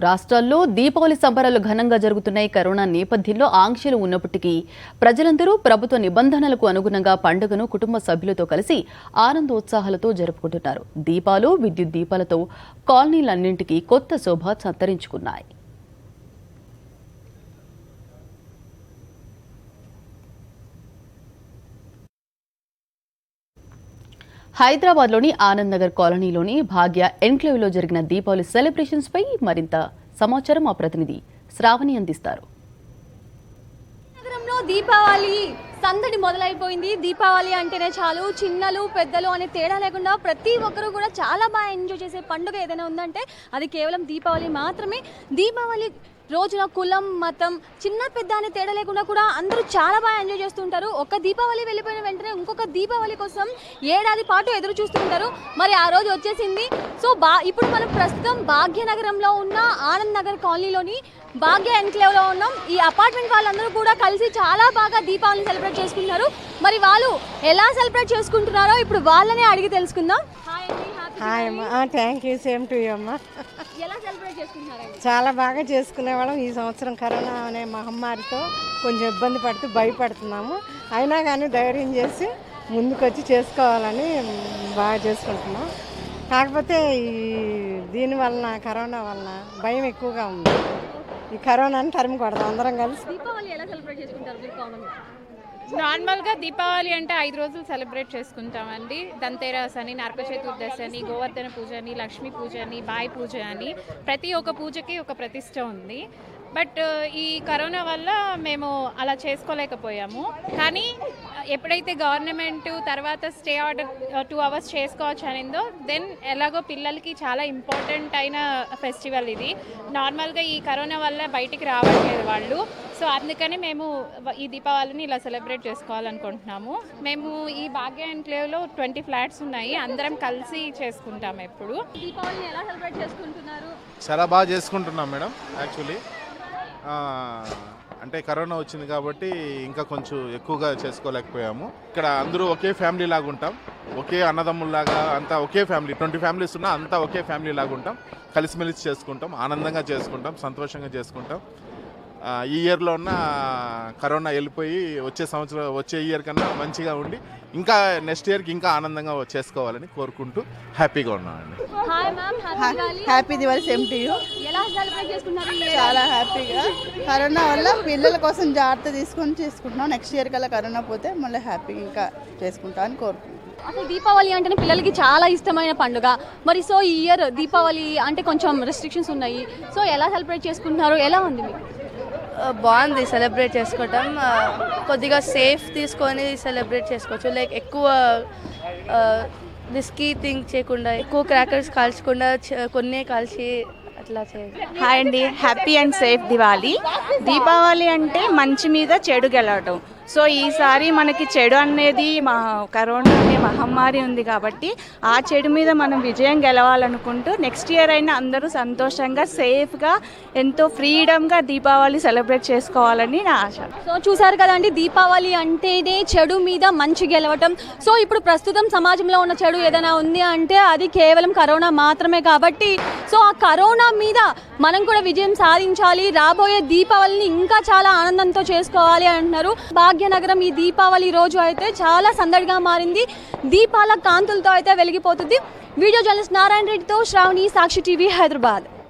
రాష్ట్రాల్లో దీపావళి సంబరాలు ఘనంగా జరుగుతున్నాయి. కరోనా నేపథ్యంలో ఆంక్షలు ఉన్నప్పటికీ ప్రజలందరూ ప్రభుత్వ నిబంధనలకు అనుగుణంగా పండుగను కుటుంబ సభ్యులతో కలిసి ఆనందోత్సాహాలతో జరుపుకుంటున్నారు. దీపాలు, విద్యుత్ దీపాలతో కాలనీలన్నింటికీ కొత్త శోభ సంతరించుకున్నాయి. హైదరాబాద్లోని ఆనంద్ నగర్ కాలనీలోని భాగ్య ఎన్క్లేవ్లో జరిగిన దీపావళి సెలబ్రేషన్స్ పై మరింత సమాచారం మా ప్రతినిధి శ్రావణి అందిస్తారు. నగరంలో దీపావళి సందడి మొదలైపోయింది. దీపావళి అంటేనే చాలు చిన్నలు పెద్దలు అనే తేడా లేకుండా ప్రతి ఒక్కరూ కూడా చాలా బాగా ఎంజాయ్ చేసే పండుగ ఏదైనా ఉందంటే అది కేవలం దీపావళి మాత్రమే. దీపావళి రోజున కులం, మతం, చిన్న పెద్ద అనే తేడా లేకుండా కూడా అందరూ చాలా బాగా ఎంజాయ్ చేస్తుంటారు. ఒక దీపావళి వెళ్ళిపోయిన వెంటనే ఇంకొక దీపావళి కోసం ఏడాది పాటు ఎదురు చూస్తుంటారు. మరి ఆ రోజు వచ్చేసింది. సో ఇప్పుడు మనం ప్రస్తుతం భాగ్యనగరంలో ఉన్న ఆనంద్ నగర్ కాలనీలోని భాగ్య ఎన్క్లేవ్లో ఉన్నాం. ఈ అపార్ట్మెంట్ వాళ్ళందరూ కూడా కలిసి చాలా బాగా దీపావళిని సెలబ్రేట్ చేసుకుంటున్నారు. మరి వాళ్ళు ఎలా సెలబ్రేట్ చేసుకుంటున్నారో ఇప్పుడు వాళ్ళనే అడిగి తెలుసుకుందాం. హాయ్ అమ్మా. Thank you. Same to you అమ్మా. ఎలా సెలబ్రేట్ చేసుకుంటున్నారండి? చాలా బాగా చేసుకునేవాళ్ళం. ఈ సంవత్సరం కరోనా అనే మహమ్మారితో కొంచెం ఇబ్బంది పడుతూ భయపడుతున్నాము. అయినా కానీ ధైర్యం చేసి ముందుకొచ్చి చేసుకోవాలని బాగా చేసుకుంటున్నాం. కాకపోతే దీని వలన కరోనా వలన భయం ఎక్కువగా ఉంది. ఈ కరోనాని తరిమి కొడదాం అందరం కలిసి. దీపావళి ఎలా సెలబ్రేట్ చేసుకుంటారు మీరు కామన్గా? నార్మల్గా దీపావళి అంటే 5 రోజులు సెలబ్రేట్ చేసుకుంటామండి. ధన్తేరస్ అని, నరక చతుర్దశి అని, గోవర్ధన పూజ అని, లక్ష్మీ పూజ అని, బాయి పూజ అని ప్రతి ఒక్క పూజకి ఒక ప్రతిష్ట ఉంది. బట్ ఈ కరోనా వల్ల మేము అలా చేసుకోలేకపోయాము. కానీ ఎప్పుడైతే గవర్నమెంట్ తర్వాత స్టే ఆర్డర్ 2 hours చేసుకోవచ్చు అనిందో దెన్ ఎలాగో పిల్లలకి చాలా ఇంపార్టెంట్ అయిన ఫెస్టివల్ ఇది. నార్మల్గా ఈ కరోనా వల్ల బయటికి రావట్లేదు వాళ్ళు. సో అందుకని మేము ఈ దీపావళిని ఇలా సెలబ్రేట్ చేసుకోవాలనుకుంటున్నాము. మేము ఈ భాగ్య ఎన్క్లేవ్లో 20 ఫ్లాట్స్ ఉన్నాయి. అందరం కలిసి చేసుకుంటాము. ఎప్పుడు దీపావళిని ఎలా సెలబ్రేట్ చేసుకుంటున్నారు? చాలా బాగా చేసుకుంటున్నాం మేడం. యాక్చువల్లీ అంటే కరోనా వచ్చింది కాబట్టి ఇంకా కొంచెం ఎక్కువగా చేసుకోలేకపోయాము. ఇక్కడ అందరూ ఒకే ఫ్యామిలీ లాగా ఉంటాం, ఒకే అన్నదమ్ముల్లాగా అంతా ఒకే ఫ్యామిలీ. 20 ఫ్యామిలీస్ ఉన్నా అంతా ఒకే ఫ్యామిలీ లాగా ఉంటాం. కలిసిమెలిసి చేసుకుంటాం, ఆనందంగా చేసుకుంటాం, సంతోషంగా చేసుకుంటాం. ఈ ఇయర్లో ఉన్న కరోనా వెళ్ళిపోయి వచ్చే ఇయర్ కన్నా మంచిగా ఉండి ఇంకా నెక్స్ట్ ఇయర్కి ఇంకా ఆనందంగా చేసుకోవాలని కోరుకుంటూ హ్యాపీగా ఉన్నామండి. Happy Diwali. Same to you. ఎలా సెలబ్రేట్ చేసుకున్నారు? చాలా హ్యాపీగా. కరోనా వల్ల పిల్లల కోసం జాగ్రత్త తీసుకొని చేసుకుంటున్నాం. నెక్స్ట్ ఇయర్ కల్లా కరోనా పోతే మళ్ళీ హ్యాపీగా ఇంకా చేసుకుంటాం అని కోరుకుంటున్నాం. అసలు దీపావళి అంటేనే పిల్లలకి చాలా ఇష్టమైన పండుగ. మరి సో ఈ ఇయర్ దీపావళి అంటే కొంచెం రెస్ట్రిక్షన్స్ ఉన్నాయి. సో ఎలా సెలబ్రేట్ చేసుకుంటున్నారు? ఎలా ఉంది మీకు? బాగుంది సెలబ్రేట్ చేసుకోవటం. కొద్దిగా సేఫ్ తీసుకొని సెలబ్రేట్ చేసుకోవచ్చు. లైక్ ఎక్కువ రిస్కీ థింక్ చేయకుండా, ఎక్కువ క్రాకర్స్ కాల్చకుండా కొన్నే కాల్చి అట్లా చేయాలి. హాయ్ అండి. Happy and safe Diwali. Deepavali అంటే మంచి మీద చెడు గెలవటం. సో ఈసారి మనకి చెడు అనేది కరోనా అనే మహమ్మారి ఉంది కాబట్టి ఆ చెడు మీద మనం విజయం గెలవాలనుకుంటూ నెక్స్ట్ ఇయర్ అయినా అందరూ సంతోషంగా సేఫ్గా ఎంతో ఫ్రీడమ్గా దీపావళి సెలబ్రేట్ చేసుకోవాలని నా ఆశ. సో చూసారు కదండి, దీపావళి అంటేనే చెడు మీద మంచి గెలవటం. సో ఇప్పుడు ప్రస్తుతం సమాజంలో ఉన్న చెడు ఏదైనా ఉంది అంటే అది కేవలం కరోనా మాత్రమే. కాబట్టి సో ఆ కరోనా మీద మనం కూడా విజయం సాధించాలి. రాబోయే దీపావళిని ఇంకా చాలా ఆనందంతో చేసుకోవాలి అంటున్నారు. భాగ్యనగరం ఈ దీపావళి రోజు అయితే చాలా సందడిగా మారింది. దీపాల కాంతులతో అయితే వెలిగిపోతుంది. వీడియో జర్నలిస్ట్ నారాయణ రెడ్డితో శ్రావణి, సాక్షి టీవీ, హైదరాబాద్.